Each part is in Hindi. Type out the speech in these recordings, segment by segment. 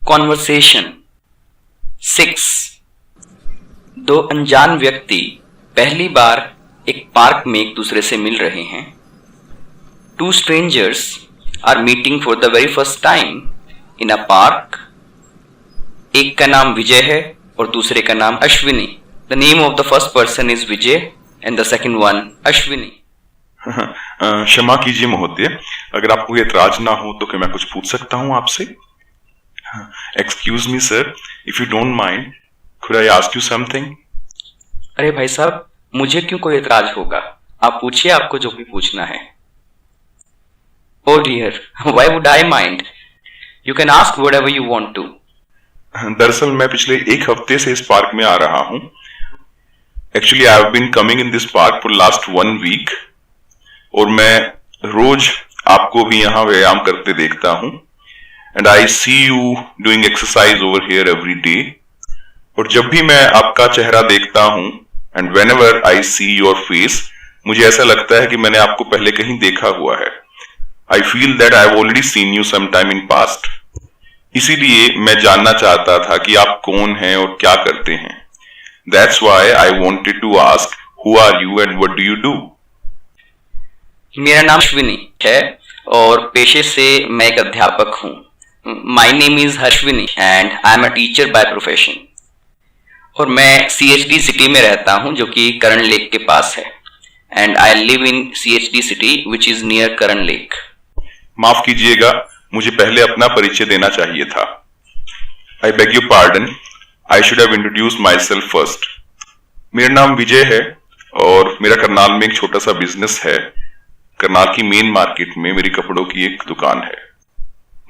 कॉन्वर्सेशन 6. दो अनजान व्यक्ति पहली बार एक पार्क में एक दूसरे से मिल रहे हैं. Two strangers are meeting for the very first time in a park. एक का नाम विजय है और दूसरे का नाम Ashwini. The name of the first person is Vijay and the second one Ashwini. क्षमा कीजिए महोदय, अगर आपको एतराज ना हो तो क्या मैं कुछ पूछ सकता हूँ आपसे? Excuse me sir, if you don't mind, could I ask you something? अरे भाई साहब, मुझे क्यों कोई एतराज होगा? आप पूछिए, आपको जो भी पूछना है. Oh dear, why would I mind? You can ask whatever you want to. दरअसल मैं पिछले एक हफ्ते से इस पार्क में आ रहा हूँ. Actually, I have been coming in this park for last 1 week. और मैं रोज आपको भी यहाँ व्यायाम करते देखता हूँ. And I see you doing exercise over here every day. और जब भी मैं आपका चेहरा देखता हूँ, and whenever I see your face, मुझे ऐसा लगता है कि मैंने आपको पहले कहीं देखा हुआ है. I feel that I have already seen you sometime in past. इसीलिए मैं जानना चाहता था कि आप कौन हैं और क्या करते हैं. That's why I wanted to ask, who are you and what do you do? मेरा नाम अश्विनी है और पेशे से मैं एक अध्यापक हूँ. My name is Harshwini and I am a teacher by profession. और मैं CHD सिटी में रहता हूँ जो कि करण लेक के पास है. And I live in CHD city which is near Karan lake. माफ कीजिएगा, मुझे पहले अपना परिचय देना चाहिए था. I beg your pardon. I should have introduced myself first. मेरा नाम विजय है और मेरा करनाल में एक छोटा सा बिजनेस है. करनाल की मेन मार्केट में मेरी कपड़ों की एक दुकान है.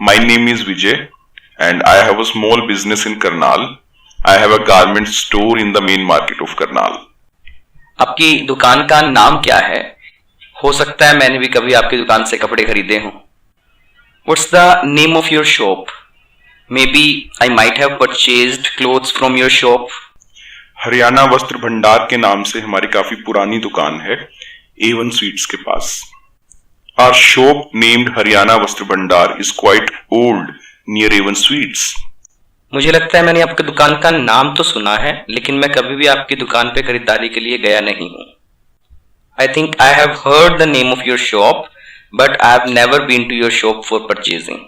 My name is Vijay and I have a small business in Karnal. I have a garment store in the main market of Karnal. आपकी दुकान का नाम क्या है? हो सकता है मैंने भी कभी आपकी दुकान से कपड़े खरीदे हों. What's the name of your shop? Maybe I might have purchased clothes from your shop. Haryana वस्त्र भंडार के नाम से हमारी काफी पुरानी दुकान है, A1 Sweets के पास. Our shop named Haryana Vastra Bhandar is quite old near A1 Sweets. मुझे लगता है मैंने आपकी दुकान का नाम तो सुना है, लेकिन मैं कभी भी आपकी दुकान पे खरीदारी के लिए गया नहीं हूँ. I think I have heard the name of your shop, but I have never been to your shop for purchasing.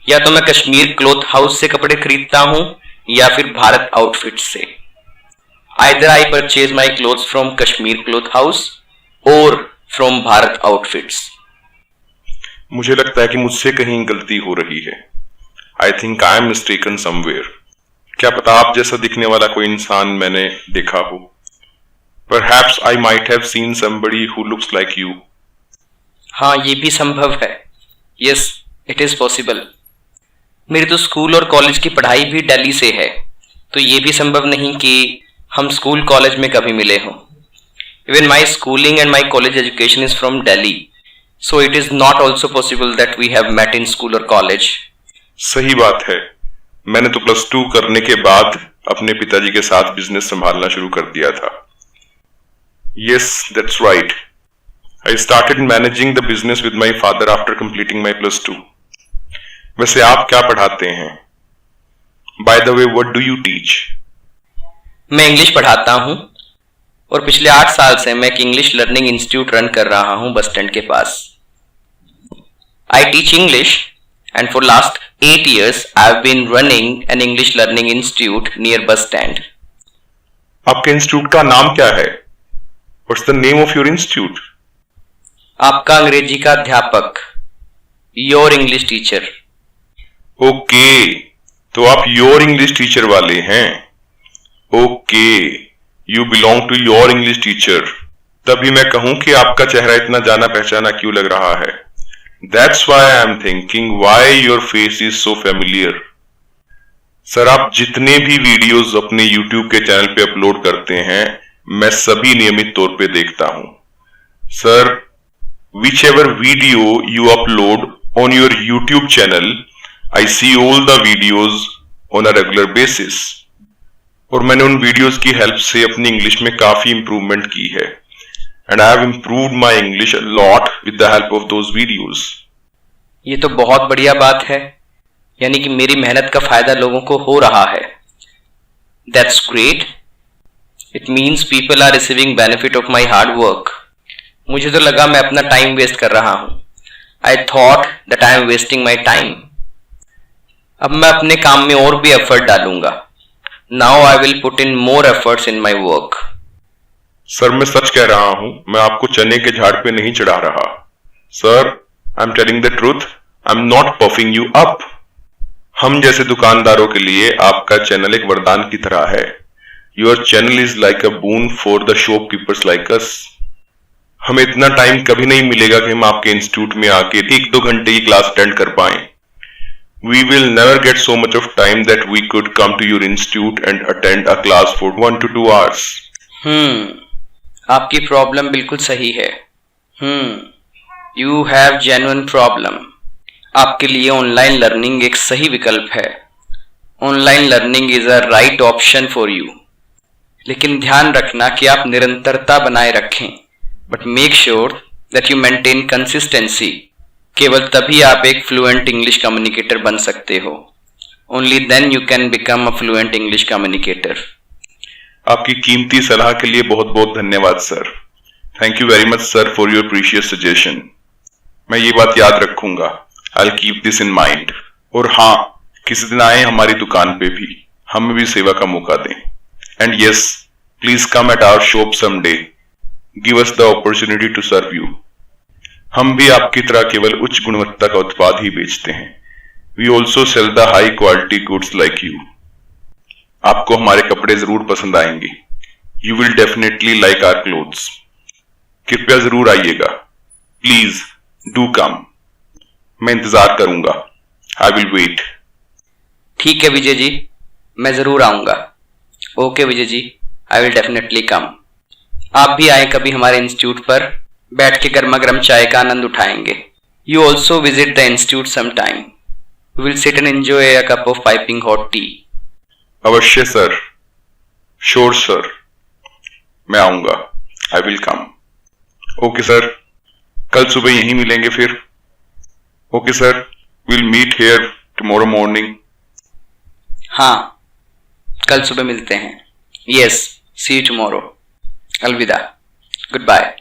या तो मैं कश्मीर क्लॉथ हाउस से कपड़े खरीदता हूँ या फिर भारत आउटफिट से. Either I purchase my clothes from Kashmir Cloth House or from Bharat Outfits. मुझे लगता है कि मुझसे कहीं गलती हो रही है. I think I am mistaken somewhere. क्या पता आप जैसा दिखने वाला कोई इंसान मैंने देखा हो. Perhaps I might have seen somebody who looks like you. हाँ, ये भी संभव है. Yes, it is possible. मेरी तो स्कूल और कॉलेज की पढ़ाई भी दिल्ली से है, तो ये भी संभव नहीं कि हम स्कूल कॉलेज में कभी मिले हों. Even my schooling and my college education is from Delhi, so it is not also possible that we have met in school or college. सही बात है. मैंने तो +2 करने के बाद अपने पिताजी के साथ बिजनेस संभालना शुरू कर दिया था. Yes, that's right. I started managing the business with my father after completing my +2. वैसे आप क्या पढ़ाते हैं? By the way, what do you teach? मैं इंग्लिश पढ़ाता हूँ और पिछले 8 साल से मैं एक इंग्लिश लर्निंग इंस्टीट्यूट रन कर रहा हूँ बस स्टैंड के पास. I teach English and for last 8 years I have been running an English learning institute near bus stand. आपके इंस्टीट्यूट का नाम क्या है? What's the name of your institute? आपका अंग्रेजी का अध्यापक, Your English teacher. ओके, तो आप योर इंग्लिश टीचर वाले हैं. Okay, you belong to your English teacher. तभी मैं कहूं कि आपका चेहरा इतना जाना पहचाना क्यों लग रहा है. That's why I am thinking why your face is so familiar. Sir, आप जितने भी वीडियोस अपने YouTube के चैनल पे अपलोड करते हैं, मैं सभी नियमित तौर पे देखता हूं. Sir, whichever video you upload on your YouTube channel, I see all the videos on a regular basis. और मैंने उन वीडियोस की हेल्प से अपनी इंग्लिश में काफी इंप्रूवमेंट की है. And I have improved my English a lot with the help of those videos. ये तो बहुत बढ़िया बात है. यानी कि मेरी मेहनत का फायदा लोगों को हो रहा है। That's great. It means people are receiving benefit of my hard work. मुझे तो लगा मैं अपना टाइम वेस्ट कर रहा हूँ। I thought that I am wasting my time. अब मैं अपने काम में और भी एफर्ट डालूंगा। Now I will put in more efforts in my work. Sir मैं सच कह रहा हूं, मैं आपको चने के झाड़ पे नहीं चढ़ा रहा। Sir, I am telling the truth, I am not puffing you up. हम जैसे दुकानदारों के लिए आपका चैनल एक वरदान की तरह है। Your channel is like a boon for the shopkeepers like us. हमें इतना टाइम कभी नहीं मिलेगा कि हम आपके इंस्टीट्यूट में आके 1-2 घंटे की क्लास अटेंड कर पाएं। We will never get so much of time that we could come to your institute and attend a class for 1 to 2 hours. आपकी प्रॉब्लम बिल्कुल सही है। You have genuine problem. आपके लिए ऑनलाइन लर्निंग एक सही विकल्प है। Online learning is a right option for you. लेकिन ध्यान रखना कि आप निरंतरता बनाए रखें, but make sure that you maintain consistency. केवल तभी आप एक फ्लुएंट इंग्लिश कम्युनिकेटर बन सकते हो। Only then you can become a fluent English communicator. आपकी कीमती सलाह के लिए बहुत बहुत धन्यवाद sir. Thank you very much sir for your precious suggestion. मैं ये बात याद रखूंगा। I'll keep this in mind. और हाँ, किसी दिन आए हमारी दुकान पे भी, हमें भी सेवा का मौका दें। And yes, please come at our shop someday. Give us the opportunity to serve you. हम भी आपकी तरह केवल उच्च गुणवत्ता का उत्पाद ही बेचते हैं। We also sell the high quality goods like you. आपको हमारे कपड़े जरूर पसंद आएंगे। You will definitely like our clothes. कृपया जरूर आइएगा। Please do come. मैं इंतजार करूंगा। I will wait. ठीक है विजय जी, मैं जरूर आऊंगा। Okay Vijay ji, I will definitely come. आप भी आए कभी हमारे इंस्टीट्यूट पर, बैठ के गर्मा गर्म चाय का आनंद उठाएंगे। You also visit the institute some time. We will sit and enjoy a cup of piping hot tea. अवश्य सर, श्योर सर, मैं आऊंगा। I will come. Okay sir, कल सुबह यहीं मिलेंगे फिर। Okay sir, will meet here tomorrow morning. हाँ, कल सुबह मिलते हैं। Yes, see you tomorrow. अलविदा, गुड बाय।